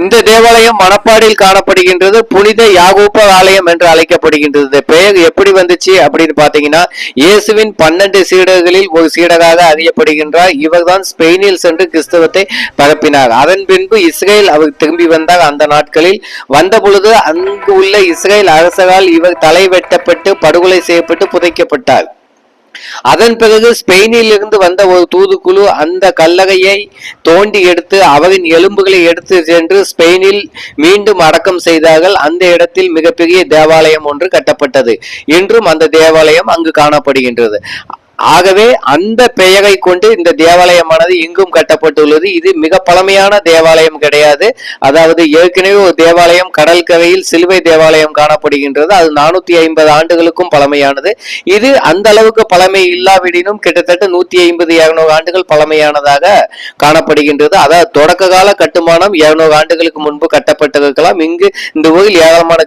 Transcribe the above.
இந்த தேவாலயம் மணப்பாடியில் காணப்படுகின்றது. புனித யாகோப்ப ஆலயம் என்று அழைக்கப்படுகின்றது. பெயர் எப்படி வந்துச்சு அப்படின்னு பாத்தீங்கன்னா, இயேசுவின் 12 சீடர்களில் ஒரு சீடராக அறியப்படுகின்றார். இவர்தான் ஸ்பெயினில் சென்று கிறிஸ்தவத்தை பரப்பினார். அதன் பின்பு இஸ்ரேல் அவர் திரும்பி வந்தார். அந்த நாட்களில் வந்த பொழுது அங்கு உள்ள இஸ்ரேல் அரசரால் இவர் தலை வெட்டப்பட்டு படுகொலை செய்யப்பட்டு புதைக்கப்பட்டார். அதன் பிறகு ஸ்பெயினில் இருந்து வந்த ஒரு தூதுக்குழு அந்த கல்லறையை தோண்டி எடுத்து அவரின் எலும்புகளை எடுத்து சென்று ஸ்பெயினில் மீண்டும் அடக்கம் செய்தார்கள். அந்த இடத்தில் மிகப்பெரிய தேவாலயம் ஒன்று கட்டப்பட்டது. இன்றும் அந்த தேவாலயம் அங்கு காணப்படுகின்றது. ஆகவே அந்த பெயரை கொண்டு இந்த தேவாலயமானது எங்கும் கட்டப்பட்டுள்ளது. இது மிக பழமையான தேவாலயம் கிடையாது. அதாவது ஏற்கனவே ஒரு தேவாலயம் கடற்கரையில் சிலுவை தேவாலயம் காணப்படுகின்றது. அது 450 ஆண்டுகளுக்கும் பழமையானது. இது அந்த அளவுக்கு பழமை இல்லாவிடினும் கிட்டத்தட்ட 150-200 ஆண்டுகள் பழமையானதாக காணப்படுகின்றது. அதாவது தொடக்க கால கட்டுமானம் 200 ஆண்டுகளுக்கு முன்பு கட்டப்பட்டிருக்கலாம். இங்கு இந்த ஊரில் ஏராளமான